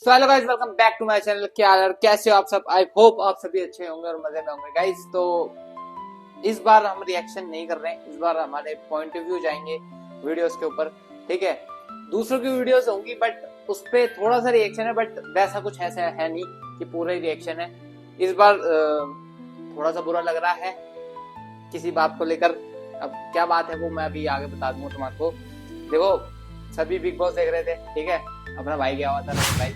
So hello guys, welcome back to my channel. क्या हाल है, कैसे हो आप सब? आई होप आप सभी अच्छे होंगे और मजे में होंगे गाइस। तो इस बार हम रिएक्शन नहीं कर रहे हैं, इस बार हमारे पॉइंट ऑफ व्यू जाएंगे वीडियोस के ऊपर। ठीक है, दूसरों की वीडियोस होंगी बट उस पे थोड़ा सा रिएक्शन है, बट वैसा कुछ ऐसा है नहीं कि पूरा ही रिएक्शन है। इस बार थोड़ा सा बुरा लग रहा है किसी बात को लेकर। अब क्या बात है वो मैं अभी आगे बता दूंगा तुम्हारे। देखो, सभी बिग बॉस देख रहे थे, ठीक है, अपना भाई गया हुआ था मेरा भाई,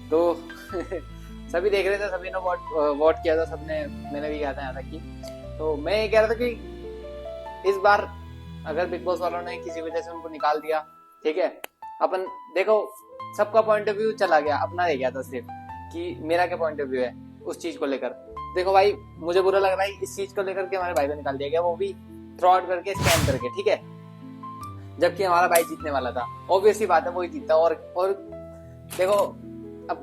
तो सभी देख रहे थे, सभी ने वोट किया था, सबने, मैंने भी किया था यहाँ तक कि। तो मैं ये कह रहा था कि इस बार अगर बिग बॉस वालों ने किसी वजह से उनको निकाल दिया, ठीक है, अपन देखो सबका पॉइंट ऑफ व्यू चला गया, अपना रह गया था सिर्फ कि मेरा क्या पॉइंट ऑफ व्यू है उस चीज को लेकर। देखो भाई, मुझे बुरा लग रहा है इस चीज को लेकर के हमारे भाई को निकाल दिया गया, वो भी फ्रॉड करके, स्कैम करके, ठीक है, जबकि हमारा भाई जीतने वाला था। ऑब्वियसली बात है, वही जीता। और देखो, अब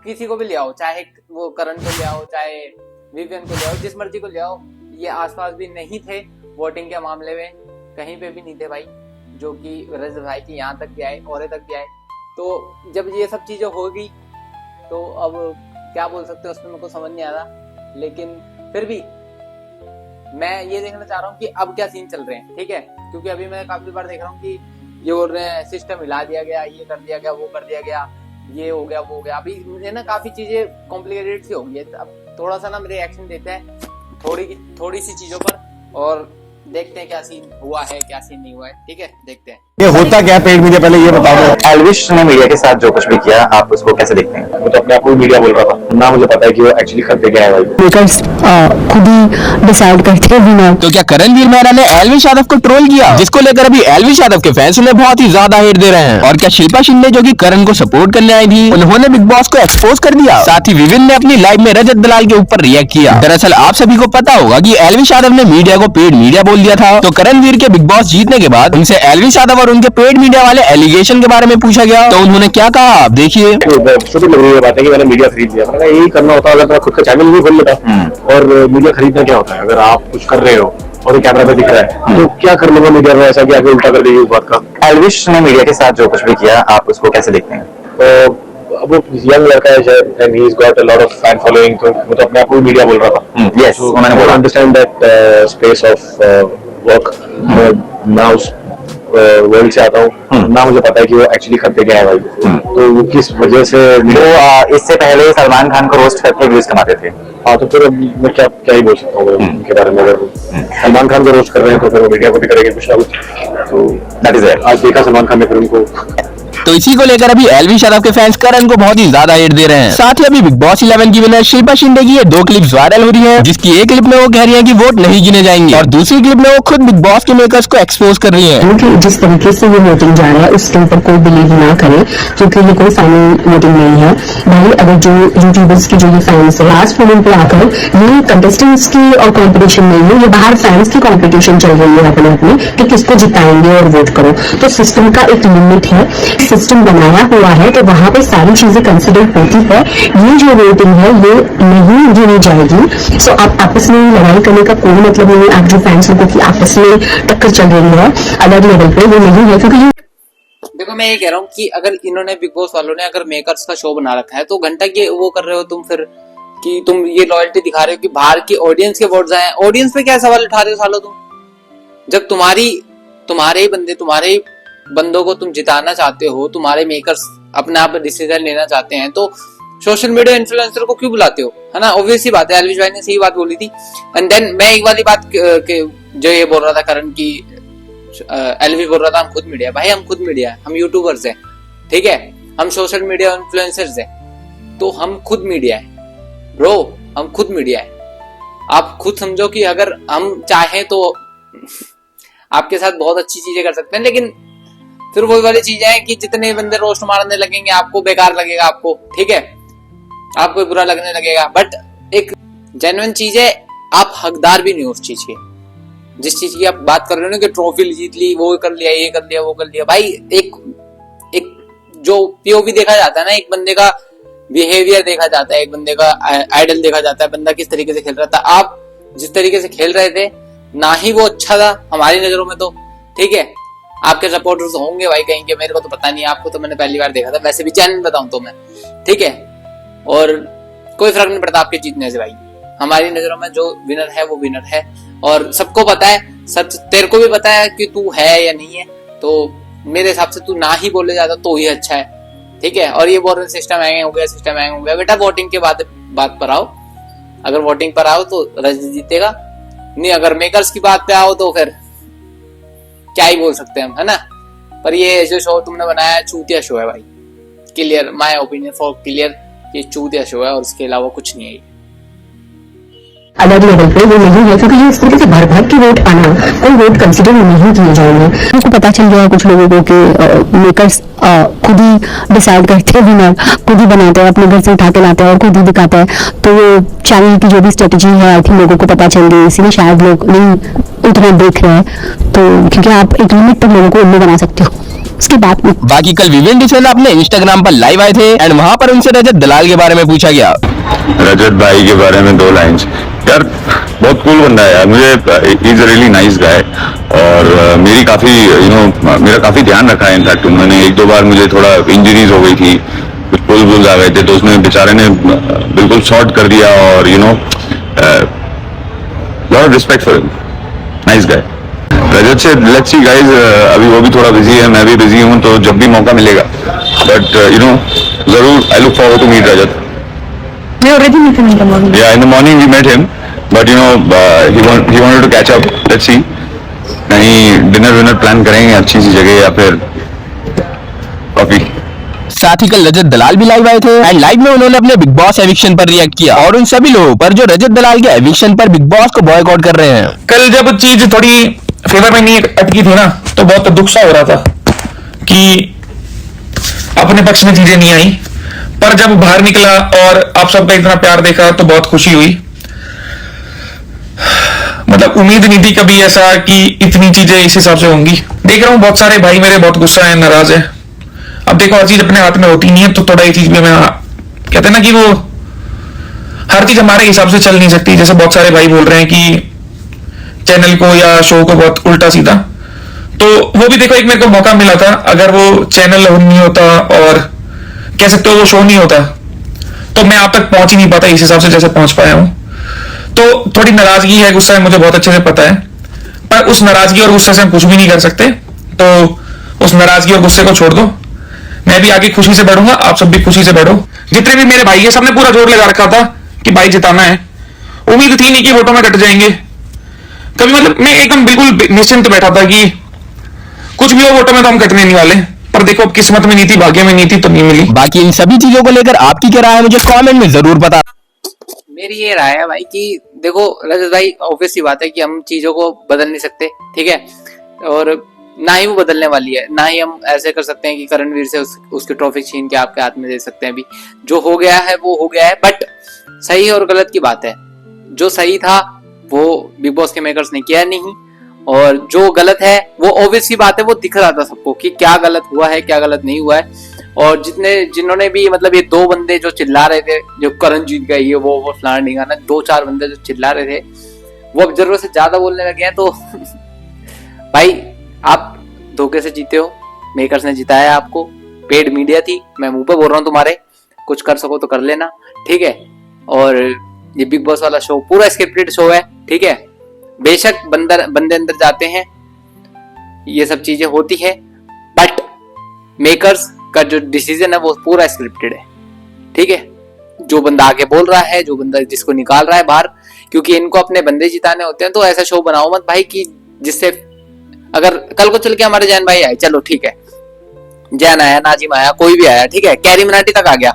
किसी को भी ले आओ, चाहे वो करण को ले आओ, चाहे विवियन को ले आओ, जिस मर्जी को ले आओ, ये आसपास भी नहीं थे वोटिंग के मामले में, कहीं पे भी नहीं थे भाई, जो कि रजत भाई की यहाँ तक भी आए, और तक भी आए। तो जब ये सब चीजें हो गई तो अब क्या बोल सकते हैं उसमें, मेरे को समझ नहीं आ रहा। लेकिन फिर भी मैं ये देखना चाह रहा हूँ कि अब क्या सीन चल रहे हैं, ठीक है, क्योंकि अभी मैं काफी बार देख रहा हूँ कि ये बोल रहे हैं सिस्टम हिला दिया गया, ये कर दिया गया, वो कर दिया गया, ये हो गया, वो हो गया। अभी मुझे ना काफी चीजें कॉम्प्लिकेटेड सी हो गई है। अब थोड़ा सा ना मेरे एक्शन देते हैं थोड़ी सी चीजों पर, और देखते हैं क्या सीन हुआ है, क्या सीन नहीं हुआ है। ठीक है, देखते हैं ये होता क्या पेड मीडिया, पहले ये बताओ। एल्विश ने मीडिया के साथ जो कुछ भी किया, आप उसको कैसे देखते हैं? वो तो अपने आप को मीडिया बोल रहा था ना, मुझे पता है कि वो एक्चुअली करते क्या है भाई। मेकर्स खुद ही डिसाइड करते हैं विनर। तो क्या करणवीर मेहरा ने एल्विश यादव को ट्रोल किया, जिसको लेकर अभी एल्विश यादव के फैंस उन्हें बहुत ही ज्यादा हेट दे रहे हैं। और क्या शिल्पा शिंदे, जो कि करण को सपोर्ट करने आई थी, उन्होंने बिग बॉस को एक्सपोज कर दिया। साथ ही विविन ने अपनी लाइव में रजत दलाल के ऊपर रिएक्ट किया। दरअसल आप सभी को पता होगा कि एल्विश यादव ने मीडिया को पेड मीडिया बोल दिया था। तो करणवीर के बिग बॉस जीतने के बाद उनसे एल्विश यादव और उनके पेड मीडिया वाले एलिगेशन के बारे में पूछा गया, तो उन्होंने क्या कहा आप देखिए। छोटी लग रही है बात है कि मैंने मीडिया खरीद लिया, मैंने यही करना होता है, अगर खुद का चैनल नहीं खोल लेता। और मीडिया खरीदना क्या होता है, अगर आप कुछ कर रहे हो और कैमरा पे दिख रहा है तो क्या कर लूंगा मीडिया में, ऐसा कि आगे उल्टा कर देगी उस बात का। एल्विश ने मीडिया के साथ जो कुछ भी किया, आप उसको कैसे देखते हैं? तो वो यंग लड़का है शायद, and he has got a lot of fan following, तो वो तो अपने आप को मीडिया बोल रहा था। यस, उन्होंने बोला understand that space of work. मैं उस वर्ल्ड से आता हूँ ना, मुझे पता है कि वो एक्चुअली करते क्या है भाई। तो वो किस वजह से वो इससे पहले सलमान खान को रोस्ट करके व्यूज कमाते थे। हाँ, तो फिर मैं क्या ही बोल सकता हूँ उनके बारे में। अगर सलमान खान को रोस्ट कर रहे हैं तो फिर वो मीडिया को भी करेंगे कुछ ना कुछ। तो दैट इज इट। आज देखा सलमान खान ने फिर उनको। तो इसी को लेकर अभी एल्विश यादव के फैंस करण को बहुत ही ज्यादा हेट दे रहे हैं। साथ ही अभी बिग बॉस 11 की विनर शिल्पा शिंदे की ये 2 क्लिप्स वायरल हो रही हैं, जिसकी एक क्लिप में वो कह रही है कि वोट नहीं गिने जाएंगे, और दूसरी क्लिप में वो खुद बिग बॉस के मेकर्स को एक्सपोज कर रही है। क्योंकि जिस तरीके से ये वोटिंग जा रहा है उसके ऊपर कोई बिलीव ना करे, क्योंकि ये कोई फाइनल वोटिंग नहीं है भाई। अगर जो यूट्यूबर्स की जो ये फैंस है, लास्ट मोमेंट पे आकर, ये कंटेस्टेंट्स की और कॉम्पिटिशन नहीं है, ये बाहर फैंस की कॉम्पिटिशन चल रही है अपने अपने कि किसको जिताएंगे और वोट करो। तो सिस्टम का एक लिमिट है, सिस्टम बनाया हुआ है, तो वहां पे सारी चीजें कंसिडर होती है। ये जो वोटिंग है ये नहीं गिनी जाएगी। सो आप आपस में लड़ाई करने का कोई मतलब नहीं है। आप जो फैंस लोगों की आपस में टक्कर चल रही है अलग लेवल पे, वो नहीं है। क्योंकि देखो, मैं ये कह रहा हूँ कि अगर इन्होंने, बिग बॉस वालों ने अगर मेकर्स का शो बना रखा है, तो घंटा के वो कर रहे हो तुम फिर कि तुम ये लॉयल्टी दिखा रहे हो कि बाहर की ऑडियंस के वोट आए। ऑडियंस पे क्या सवाल उठा रहे हो सालो तुम, जब तुम्हारे बंदों को तुम जिताना चाहते हो, तुम्हारे मेकर्स अपने आप डिसीजन लेना चाहते हैं, तो सोशल मीडिया इन्फ्लुएंसर को क्यों बुलाते हो, है ना? ऑब्वियसली बात है, एल्विश भाई ने सही बात बोली थी। एंड देन मैं एक वाली बात जो ये बोल रहा था करण की, एल्विश बोल रहा था हम खुद मीडिया, भाई हम खुद मीडिया है, हम यूट्यूबर्स हैं, ठीक है, हम सोशल मीडिया इन्फ्लुएंसर्स हैं, तो हम खुद मीडिया है ब्रो, हम खुद मीडिया है। आप खुद समझो कि अगर हम चाहें तो आपके साथ बहुत अच्छी चीजें कर सकते हैं, लेकिन फिर वही वाली चीजें हैं कि जितने बंदे रोस्ट मारने लगेंगे आपको बेकार लगेगा, आपको, ठीक है, आपको बुरा लगने लगेगा। बट एक जेन्युइन चीज है, आप हकदार भी नहीं हो उस चीज के, जिस चीज की आप बात कर रहे हो ना कि ट्रॉफी जीत ली, वो कर लिया, ये कर लिया, वो कर लिया। भाई एक जो पीओवी देखा जाता है ना, एक बंदे का बिहेवियर देखा जाता है, एक बंदे का आइडल देखा जाता है, बंदा किस तरीके से खेल रहा था। आप जिस तरीके से खेल रहे थे ना ही वो अच्छा था हमारी नजरों में, तो ठीक है, आपके सपोर्टर्स होंगे भाई कहीं के, मेरे को तो पता नहीं, आपको तो मैंने पहली बार देखा था, वैसे भी चैनल बताऊं तो मैं, ठीक है, और कोई फर्क नहीं पड़ता आपके जीतने से भाई। हमारी नजरों में जो विनर है वो विनर है, और सबको पता है, सच तेरे को भी पता है कि तू है या नहीं है। तो मेरे हिसाब से तू ना ही बोले जाता तो ही अच्छा है, ठीक है। और ये बोल रहे सिस्टम हैंग हो गया, सिस्टम हैंग हो गया, बेटा वोटिंग के बाद बात पर आओ। अगर वोटिंग पर आओ तो रजत जीतेगा, नहीं अगर मेकर्स की बात पे आओ तो फिर क्या ही बोल सकते हैं हम, है ना। पर ये जो शो तुमने बनाया चूतिया शो है भाई, clear, my opinion for clear, ये चूतिया शो है और इसके अलावा कुछ नहीं है। अलग लेवल पे वो नहीं है, क्योंकि ये इस तरीके से भर भर के वोट आना, कोई वोट कंसिडर नहीं किए जाएंगे। उनको पता चल गया कुछ लोगों को कि मेकर्स खुद ही डिसाइड करते हैं विनर, खुद ही बनाते हैं, अपने घर से उठा के लाते हैं और खुद ही दिखाते हैं। तो वो चैनल की जो भी स्ट्रेटेजी है आई थिंक लोगों को पता चल गई, इसीलिए शायद लोग नहीं उतना देख रहे हैं। तो क्योंकि आप एक लिमिट तक लोगों को उल्लू बना सकते हो, उसके बाद में। बाकी कल विवेन डिसेल अपने इंस्टाग्राम पर लाइव आए थे एंड वहां पर उनसे रजत दलाल के बारे में पूछा गया। रजत भाई के बारे में 2 लाइन्स। यार बहुत कूल बंदा है यार, मुझे is a really nice guy, और मेरी काफी मेरा काफी ध्यान रखा है। इनफैक्ट उन्होंने 1-2 बार मुझे थोड़ा इंजरीज हो गई थी, कुछ पुल आ गए थे, तो उसमें बेचारे ने बिल्कुल सॉर्ट कर दिया, और lot of respect for him, nice guy. Rajat से लेट्स सी गाइस, अभी वो भी थोड़ा बिजी है, मैं भी बिजी हूँ, तो जब भी मौका मिलेगा, बट जरूर I look forward to meet Rajat. We already met him in the morning. Yeah, in the morning we met him, but he wanted to catch up. Let's see. कहीं डिनर प्लान करेंगे अच्छी सी जगह, या फिर कॉफी। साथ ही कल रजत दलाल भी लाइव आए थे एंड लाइव में उन्होंने अपने बिग बॉस एविक्शन पर रिएक्ट किया और उन सभी लोगों पर जो रजत दलाल के एविक्शन पर बिग बॉस को बॉयकॉट कर रहे हैं। कल जब चीज थोड़ी फेवर में नहीं अटकी थी ना, तो बहुत दुख सा हो रहा था कि अपने पक्ष में चीजें नहीं आई, पर जब बाहर निकला और आप सबका इतना प्यार देखा तो बहुत खुशी हुई। मतलब उम्मीद नहीं थी कभी ऐसा कि इतनी चीजें इस हिसाब से होंगी। देख रहा हूँ बहुत सारे भाई मेरे बहुत गुस्सा है, नाराज है। अब देखो हर चीज अपने हाथ में होती नहीं है, तो थोड़ा ये चीज भी मैं कहते हैं ना कि वो हर चीज हमारे हिसाब से चल नहीं सकती। जैसे बहुत सारे भाई बोल रहे हैं कि चैनल को या शो को बहुत उल्टा सीधा, तो वो भी देखो एक मेरे को मौका मिला था। अगर वो चैनल नहीं होता और कह सकते हो वो शो नहीं होता, तो मैं आप तक पहुंच ही नहीं पाता इस हिसाब से जैसे पहुंच पाया हूं। तो थोड़ी नाराजगी है, गुस्सा है, मुझे बहुत अच्छे से पता है, पर उस नाराजगी और गुस्से से हम कुछ भी नहीं कर सकते। तो उस नाराजगी और गुस्से को छोड़ दो, मैं भी आगे खुशी से बढ़ूंगा, आप सब भी खुशी से बढ़ो। जितने भी मेरे भाई है सबने पूरा जोर लगा रखा था कि भाई जिताना है। उम्मीद थी नहीं कि वोटों में कट जाएंगे कभी, मतलब मैं एकदम बिल्कुल निश्चिंत बैठा था कि कुछ भी हो वोटों में तो हम कटने नहीं वाले। पर देखो अब किस्मत में नहीं थी, भाग्य में नहीं थी, तो नहीं मिली। बाकी इन सभी चीजों को लेकर आपकी क्या राय है मुझे कमेंट में जरूर बता। मेरी ये राय है भाई कि देखो रजत भाई, ऑब्वियस सी बात है कि हम चीजों को बदल नहीं सकते, ठीक है, और ना ही वो बदलने वाली है, ना ही हम ऐसे कर सकते हैं कि करणवीर से उसकी ट्रॉफी छीन के आपके हाथ में दे सकते हैं। अभी जो हो गया है वो हो गया है, बट सही और गलत की बात है। जो सही था वो बिग बॉस के मेकर्स ने किया नहीं, और जो गलत है वो ऑब्वियस सी बात है, वो दिख रहा था सबको कि क्या गलत हुआ है क्या गलत नहीं हुआ है। और जिन्होंने भी मतलब ये 2 बंदे जो चिल्ला रहे थे, जो करण जीत गए ये वो फलाना ढिंगाना, 2-4 बंदे जो चिल्ला रहे थे वो अब जरूरत से ज्यादा बोलने लगे हैं। तो भाई आप धोखे से जीते हो, मेकर्स ने जिताया आपको, पेड मीडिया थी, मैं मुंह पे बोल रहा हूँ तुम्हारे, कुछ कर सको तो कर लेना, ठीक है। और ये बिग बॉस वाला शो पूरा स्क्रिप्टेड शो है, ठीक है। बेशक बंदे अंदर जाते हैं, ये सब चीजें होती है, बट मेकर्स का जो डिसीजन है वो पूरा स्क्रिप्टेड है, ठीक है। जो बंदा आगे बोल रहा है, जो बंदा जिसको निकाल रहा है बाहर, क्योंकि इनको अपने बंदे जिताने होते हैं, तो ऐसा शो बनाओ मत भाई कि जिससे अगर कल को चल के हमारे जैन भाई आए, चलो ठीक है, जैन आया, नाजिम आया, कोई भी आया, ठीक है, कैरी मिनाटी तक आ गया,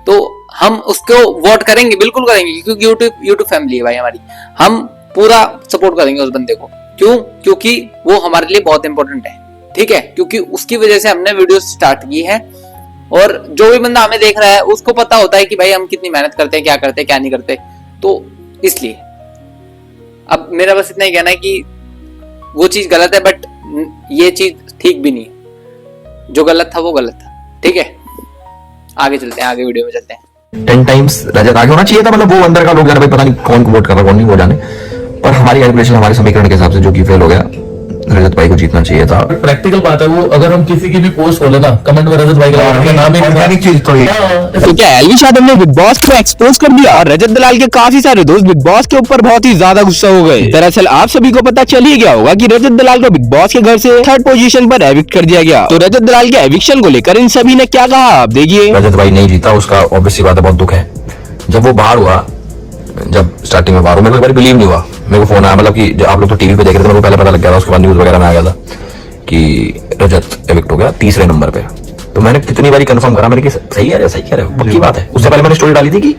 तो हम उसको वोट करेंगे, बिल्कुल करेंगे, क्योंकि यूट्यूब फैमिली है भाई हमारी, हम पूरा सपोर्ट करेंगे उस बंदे को। क्यों? क्योंकि वो हमारे लिए बहुत इंपॉर्टेंट है, ठीक है, क्योंकि उसकी वजह से हमने वीडियो स्टार्ट की है, और जो भी बंदा हमें देख रहा है उसको पता होता है कि भाई हम कितनी मेहनत करते हैं, क्या करते हैं, क्या नहीं करते। तो इसलिए अब मेरा बस इतना ही कहना है कि वो चीज गलत है, बट ये चीज ठीक भी नहीं है। जो गलत था वो गलत था, ठीक है। आगे चलते हैं, आगे वीडियो में चलते हैं। 10 टाइम्स रजत आगे होना चाहिए था, मतलब वो अंदर का लोग जाने भाई पता नहीं कौन को वोट कर रहा कौन नहीं, वो जाने, पर हमारी कैलकुलेशन हमारे समीकरण के हिसाब से जो कि फेल हो गया, रजत भाई को जीतना चाहिए था। प्रैक्टिकल बात है वो, अगर हम किसी की भी पोस्ट खोले ना कमेंट में रजत भाई का नाम ही ऑर्गेनिक चीज तो तो क्या एलवी यादव ने बिग बॉस को एक्सपोज कर दिया और रजत दलाल के काफी सारे दोस्त बिग बॉस के ऊपर बहुत ही ज्यादा गुस्सा हो गए। दरअसल आप सभी को पता चल ही गया होगा कि रजत दलाल को बिग बॉस के घर से 3rd पोजीशन पर एविक्ट कर दिया गया। तो रजत दलाल के एविक्शन को लेकर इन सभी ने क्या कहा आप देखिए। रजत भाई नहीं जीता, उसका ऑब्वियस सी बात है, बहुत दुख है। जब वो बाहर हुआ, जब स्टार्टिंग में बाहर हुआ, मेरे को एक बार बिलीव नहीं हुआ। मेरे को फोन आया, मतलब कि आप लोग तो टीवी पे देख रहे थे, मेरे को पहले पता लग गया था, उसके बाद न्यूज वगैरह में आ गया था कि रजत एविक्ट हो गया 3रे नंबर पे। तो मैंने कितनी बारी कंफर्म करा, मैंने कि सही है सही कह रहे हो, पक्की बात है। उससे पहले मैंने स्टोरी डाली थी कि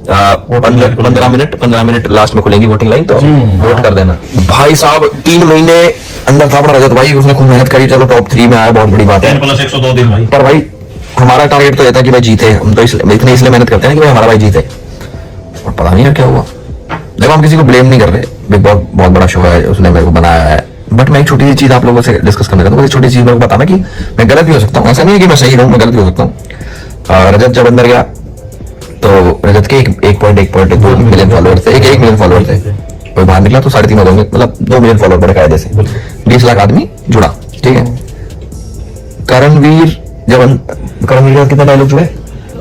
15 मिनट लास्ट में खुलेंगी वोटिंग लाइन, तो वोट कर देना। भाई साहब 3 महीने अंदर था अपना रजत भाई, उसने खूब मेहनत करी, चलो टॉप 3 में आया, बहुत बड़ी बात है। 10+102 दिन भाई। पर भाई हमारा टारगेट तो ये था कि भाई जीते, हम तो इसलिए मेहनत करते हैं कि भाई हमारा भाई जीते, और पता नहीं है क्या हुआ। देखो हम किसी को ब्लेम नहीं कर रहे, बिग बॉस बहुत बड़ा शो है, उसने मेरे को बनाया है, बट मैं एक छोटी सी चीज आप लोगों से डिस्कस करना चाहता हूँ। छोटी चीज मेरे को बताना कि मैं गलत भी हो सकता हूँ, ऐसा नहीं है कि मैं सही रहूँ, मैं गलत भी हो सकता हूँ। रजत जब अंदर गया तो रजत के 1.2 मिलियन फॉलोअर थे, 1 मिलियन फॉलोअर थे। कोई बाहर निकला तो 3.5 होंगे, मतलब 2 मिलियन फॉलोअर बड़े कायदे से, 20 लाख आदमी जुड़ा, ठीक है। करणवीर के कितने डायलॉग जुड़े?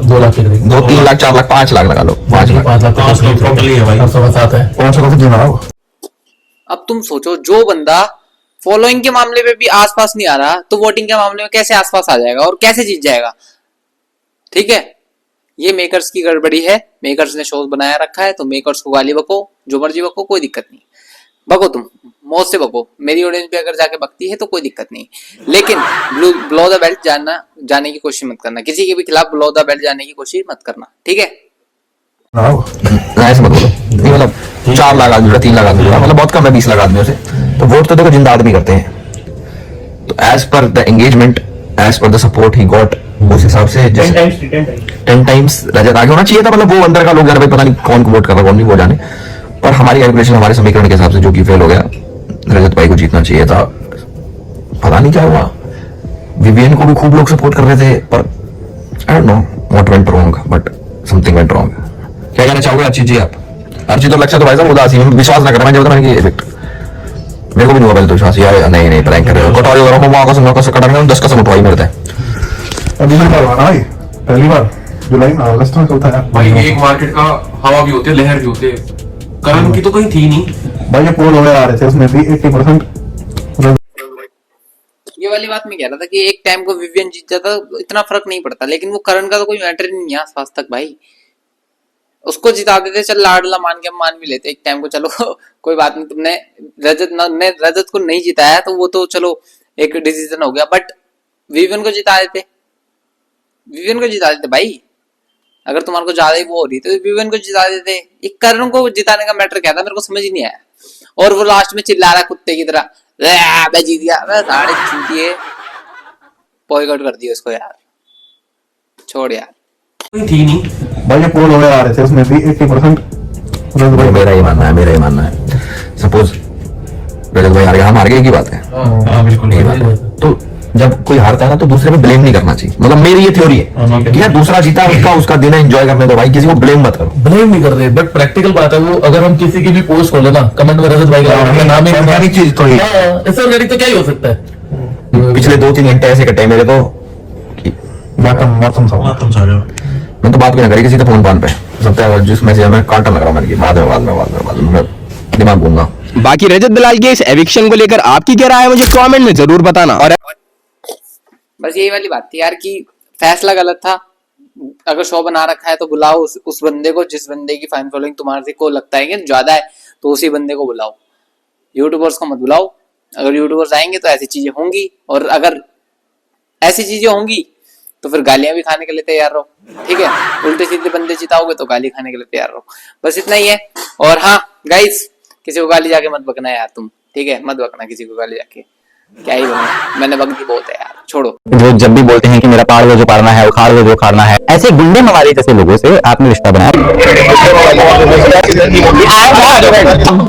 2 लाख के 2, 3 लाख, 4 लाख, 5 लाख लगा लो, 5 लाख, 5 लाख टोटली है भाई। 7 है। 500 का तो जीना हो। अब तुम सोचो, जो बंदा फॉलोइंग के मामले में भी आसपास नहीं आ रहा तो वोटिंग के मामले में कैसे आसपास आ जाएगा और कैसे जीत जाएगा? ठीक है, ये मेकर्स की गड़बड़ी है। मेकर्स ने शोज बनाया रखा है तो मेकर्स को गाली बको, जो मर्जी बको, कोई दिक्कत नहीं, बको तुम मौत से बको। मेरी ऑडियंस भी अगर जाके बकती है तो कोई दिक्कत नहीं, लेकिन ब्लो द बेल्ट जाने की कोशिश मत करना, किसी के भी खिलाफ ब्लो द बेल्ट जाने की कोशिश मत करना, ठीक है? ऐसे मत बोलो, नहीं मतलब 4 लाख आदमी जुड़ा, 3 लाख आदमी जुड़ा, मतलब बहुत कम है 20 लाख आदमियों से। तो वोट तो देखो जिंदा आदमी करते हैं। तो as per the engagement, as per the support he got, उस हिसाब से 10 टाइम्स रजत आगे होना चाहिए था। मतलब वो अंदर का लोग भाई पता नहीं कौन को वोट कर रहा, कौन नहीं वो जाने, पर हमारी कैलकुलेशन, हमारे समीकरण के हिसाब से जो कि फेल हो गया, रजत भाई को जीतना चाहिए था। पता नहीं क्या हुआ, विवियन को भी खूब लोग सपोर्ट कर रहे थे, पर I don't know what went wrong, but something went wrong. क्या कहना चाहोगे अर्चित जी आप? अर्चित और लक्ष्य तो भाई साहब उदासी में विश्वास ना करना, जब तक मैंने इफेक्ट मेरे को भी नहीं हुआ, पहले तो विश्वास यार नहीं प्रैंक कर रहे हो, कटौरी वगैरह मम्मा को सुनना को कटौरी में 10 कसम उठवाई मेरे थे। अभी मैं करवाना भाई, पहली बार जुलाई में अगस्त में चलता है भाई। एक मार्केट का हवा भी होती है, लहर भी होती है, करण की तो कहीं थी नहीं भाई। ये पोल हो आ रहे थे, उसमें भी 80%। ये वाली बात मैं कह रहा था कि एक टाइम को विवियन जीत जाता इतना फर्क नहीं पड़ता, लेकिन वो करण का तो कोई मैटर ही नहीं है आसपास तक भाई। उसको जिता देते, चल लाडला मान के हम मान भी लेते एक टाइम को, चलो कोई बात नहीं, तुमने रजत को नहीं जिताया तो वो तो चलो एक डिसीजन हो गया, बट विवियन को जिता देते, विवियन को जिता देते भाई। अगर तुम्हारे को ज्यादा ही वो हो रही तो विवियन को जिता देते। एक करण को जिताने का मैटर क्या था, मेरे को समझ ही नहीं आया। और वो लास्ट में चिल्ला रहा कुत्ते की तरह, मैं जीत गया, मैं साढ़े जीतिए, बॉयकॉट कर दिया उसको यार, छोड़ यार, थी नहीं भाई। ये पोल हो आ रहे थे, उसमें भी 80%। मेरा ही मानना है सपोज रजत भाई हार गया, हम हार गए की बात है। बिल्कुल। तो जब कोई हारता है ना तो दूसरे पे ब्लेम नहीं करना चाहिए, मतलब मेरी ये थ्योरी है कि यार दूसरा जीता, उसका दिन है, एंजॉय करने दो भाई, किसी को ब्लेम मत करो। ब्लेम नहीं कर रहे, बट प्रैक्टिकल बात है वो, अगर हम किसी की भी पोस्ट खोले ना कमेंट में रजत भाई का नाम ही ऑर्गेनिक चीज तो इससे ऑर्गेनिक तो क्या ही हो सकता है। पिछले 2-3 घंटे ऐसे कटे मेरे तो, मैं तो बात भी ना करी किसी का फोन पे, सबसे जिस मैसेज में कांटा लग रहा मैंने, बाद में दिमाग घूमगा। बाकी रजत दलाल के इस एविक्शन को लेकर आपकी क्या राय है मुझे कमेंट में जरूर बताना। और बस यही वाली बात थी यार कि फैसला गलत था। अगर शो बना रखा है तो बुलाओ उस बंदे को जिस बंदे की फैन फॉलोइंग तुम्हारे को लगता है कि ज्यादा है, तो उसी बंदे को बुलाओ, यूट्यूबर्स को मत बुलाओ। अगर यूट्यूबर्स आएंगे तो ऐसी चीजें होंगी, और अगर ऐसी चीजें होंगी तो फिर गालियां भी खाने के लिए तैयार रहो, ठीक है? उल्टे सीधे बंदे जिताओगे तो गाली खाने के लिए तैयार रहो, बस इतना ही है। और हाँ गाइस, किसी को गाली जाके मत बकना यार तुम, ठीक है? मत बकना किसी को गाली जाके, क्या ही बोलना, मैंने बक दी बहुत है यार। छोड़ो। जो जब भी बोलते हैं कि मेरा पाड़ वो जो पाड़ना है, उखाड़ वो जो उखाड़ना है, ऐसे गुंडे मवाली जैसे लोगों से आपने रिश्ता बनाया।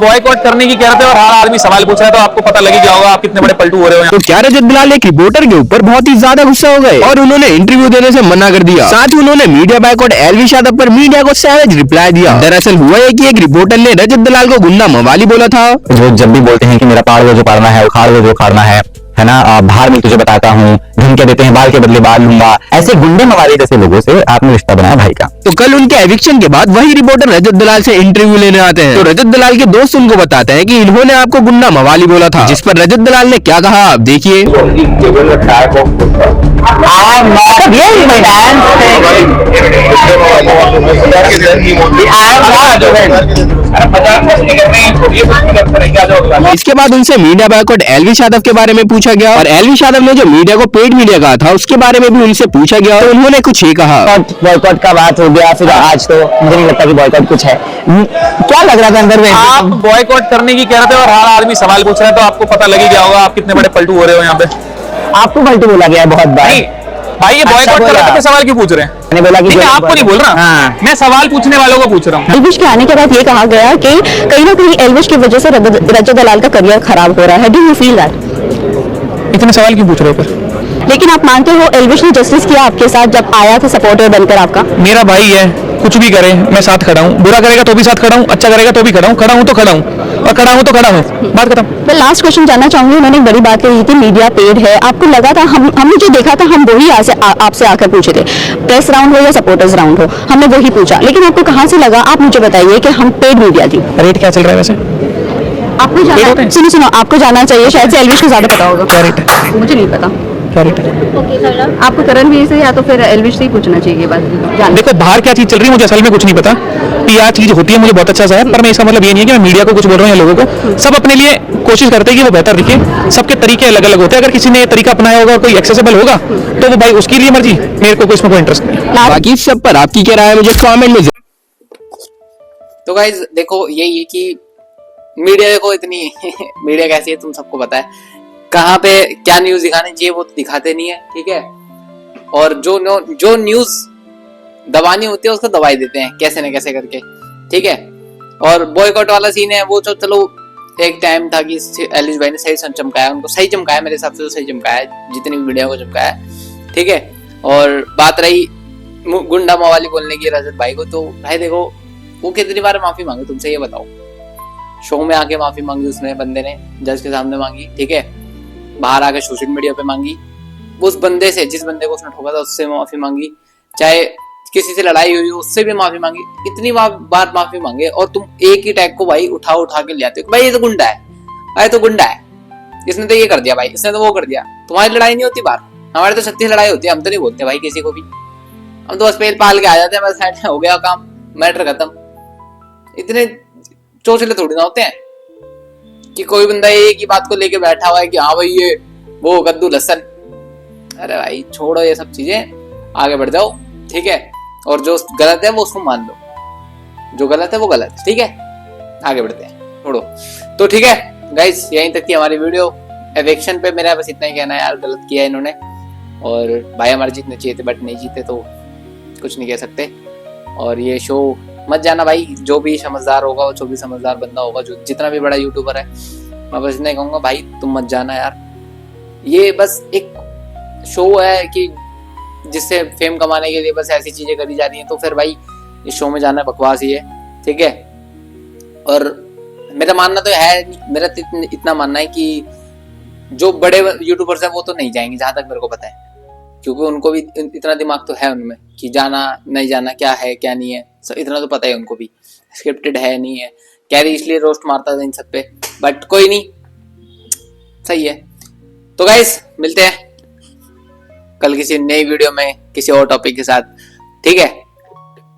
बॉयकॉट करने की कह रहे थे और हर आदमी सवाल पूछ रहा है, तो आपको पता लग ही गया होगा आप कितने बड़े पलटू हो रहे हो। तो क्या रजत दलाल एक रिपोर्टर के ऊपर बहुत ही ज्यादा गुस्सा हो गए और उन्होंने इंटरव्यू देने से मना कर दिया। साथ ही उन्होंने मीडिया बायकॉट एलविश यादव पर मीडिया को सैवेज रिप्लाई दिया। दरअसल हुआ है कि एक रिपोर्टर ने रजत दलाल को गुंडा मवाली बोला था। जो जब भी बोलते हैं कि मेरा पाड़ वो जो पाड़ना है, उखाड़ वो जो उखाड़ना है ना, बाहर में तुझे बताता हूँ, धमकियां देते हैं बाल के बदले बाल लूंगा, ऐसे गुंडे मवाली जैसे लोगों से आपने रिश्ता बनाया भाई का। तो कल उनके एविक्शन के बाद वही रिपोर्टर रजत दलाल से इंटरव्यू लेने आते हैं। तो रजत दलाल के दोस्त उनको बताते हैं कि इन्होंने आपको गुंडा मवाली बोला था, जिस पर रजत दलाल ने क्या कहा आप देखिए। इसके बाद उनसे मीडिया बायकॉट एलविश यादव के बारे में पूछा गया और एलविश यादव ने जो मीडिया को पेड मीडिया कहा था उसके बारे में भी उनसे पूछा गया। तो उन्होंने कुछ ही कहा। बॉयकॉट का बात हो गया, फिर आज तो मुझे नहीं लगता कि बॉयकॉट कुछ है। क्या लग रहा था अंदर में? आप बॉयकॉट करने की कह रहे थे और हर आदमी सवाल पूछ रहा है, तो आपको पता लग ही गया होगा आप कितने बड़े पलटू हो रहे हो यहाँ पे। आपको पलटू बोला गया है बहुत बार। भाई ये बॉयकॉट कर रहे थे, तो सवाल क्यों पूछ रहे हैं? मैंने बोला कि आपको नहीं बोल रहा, मैं सवाल पूछने वालों को पूछ रहा हूँ। एलविश के आने के बाद ये कहा गया कि कहीं ना कहीं एलविश की वजह से रजत दलाल का करियर खराब हो रहा है। Do you feel that? इतने सवाल क्यों पूछ रहे हो फिर? लेकिन आप मानते हो एलविश ने जस्टिस किया आपके साथ जब आया था सपोर्टर बनकर आपका? मेरा भाई है, कुछ भी करे मैं साथ खड़ा हूँ, बुरा करेगा तो भी साथ खड़ा हूँ, अच्छा करेगा तो भी खड़ा हूँ, खड़ा हूँ तो खड़ा हूँ और खड़ा हूँ तो खड़ा हूँ। बात खत्म। मैं लास्ट क्वेश्चन जानना चाहूंगी। मैंने एक बड़ी बात कही थी, मीडिया पेड है। आपको लगा था हमने जो देखा था हम वही आपसे आकर पूछे थे, प्रेस राउंड हो या सपोर्टर्स राउंड हो, हमने वही पूछा। लेकिन आपको कहाँ से लगा? आप मुझे बताइए कि हम पेड मीडिया थी। रेट क्या चल रहा है वैसे? आपको जाना, सुनो आपको जाना चाहिए, शायद से एलविश को ज्यादा पता होगा। क्या रेट है? मुझे नहीं पता क्या रेट है? आपको करणवीर से या तो फिर एलविश से ही पूछना चाहिए ये बात। देखो बाहर क्या चीज चल रही है मुझे असल में कुछ नहीं पता। PR चीज होती है मुझे बहुत अच्छा सा है, पर मैं इसका मतलब ये नहीं है कि मैं मीडिया को कुछ बोल रहा हूँ या लोगों को। सब अपने लिए कोशिश करते हैं कि वो बेहतर दिखे, सबके तरीके अलग अलग होते हैं। अगर किसी ने तरीका अपनाया होगा और कोई एक्सेसिबल होगा तो वो भाई उसके लिए मर्जी, मेरे को इसमें कोई इंटरेस्ट नहीं है। बाकी सब पर आपकी क्या राय है मुझे कमेंट में। तो गाइज देखो यही है कि मीडिया देखो इतनी मीडिया कैसी है तुम सबको पता है, कहाँ पे क्या न्यूज दिखाने चाहिए वो तो दिखाते नहीं है, ठीक है। और जो न्यूज दबानी होती है उसको दबाई देते हैं कैसे न कैसे करके, ठीक है। और बॉयकॉट वाला सीन है वो तो चलो एक टाइम था कि एलिश भाई ने सही चमकाया, उनको सही चमकाया, मेरे हिसाब से तो सही चमकाया जितनी भी मीडिया को चमकाया, ठीक है। और बात रही गुंडा मवाली बोलने की रजत भाई को, तो भाई देखो वो कितनी बार माफी मांगी तुमसे ये बताओ। शो में आके माफी मांगी उसने, बंदे ने जज के सामने मांगी, ठीक है। बाहर आके सोशल मीडिया पे मांगी, उस बंदे से जिस बंदे को उसने ठोका था उससे माफी मांगी, चाहे किसी से लड़ाई हुई उससे भी माफी मांगी, इतनी बार माफी मांगे और तुम एक ही टैग को भाई उठा के ले आते हो। भाई ये तो गुंडा है, भाई तो गुंडा है, इसने तो ये कर दिया भाई, इसने तो वो कर दिया। तुम्हारी लड़ाई नहीं होती बाहर, हमारे तो 36 लड़ाई होती है, हम तो नहीं बोलते भाई किसी को भी, हम तो बस पेल पाल के आ जाते हैं, बस साइड हो गया काम, मैटर खत्म। इतने चोचले थोड़ी ना होते हैं कि कोई बंदा एक ही बात को लेके बैठा हुआ है कि हाँ भाई ये वो कद्दू लहसन। अरे भाई छोड़ो ये सब चीजें, आगे बढ़ जाओ, ठीक है। और जो गलत है वो उसको मान लो, जो गलत है वो गलत है, ठीक है। आगे बढ़ते हैं, छोड़ो। तो ठीक है गाइस, यहीं तक की हमारी वीडियो। एविक्शन पे मेरा बस इतना ही कहना है यार, गलत किया इन्होंने और भाई हमारे जीतने चाहिए थे बट नहीं जीते तो कुछ नहीं कह सकते। और ये शो मत जाना भाई, जो भी समझदार होगा, जो भी समझदार बंदा होगा, जो जितना भी बड़ा यूट्यूबर है, मैं बस इतना कहूंगा भाई तुम मत जाना यार। ये बस एक शो है कि जिससे फेम कमाने के लिए बस ऐसी चीजें करी जा रही हैं, तो फिर भाई इस शो में जाना बकवास ही है, ठीक है। और मेरा मानना तो है, मेरा इतना मानना है कि जो बड़े यूट्यूबर्स हैं वो तो नहीं जाएंगे जहां तक मेरे को पता है, क्योंकि उनको भी इतना दिमाग तो है उनमें कि जाना नहीं जाना, क्या है क्या नहीं है, इतना तो पता है उनको भी, स्क्रिप्टेड है नहीं है। कैरी इसलिए रोस्ट मारता था इन सब पे, बट कोई नहीं, सही है। तो गाइस मिलते हैं कल किसी नई वीडियो में किसी और टॉपिक के साथ, ठीक है,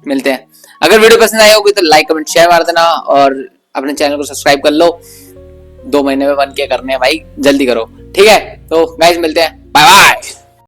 मिलते हैं। अगर वीडियो पसंद आई होगी तो लाइक कमेंट शेयर मार देना और अपने चैनल को सब्सक्राइब कर लो। 2 महीने में 1K करने हैं भाई, जल्दी करो, ठीक है। तो गाइस मिलते हैं, बाय बाय।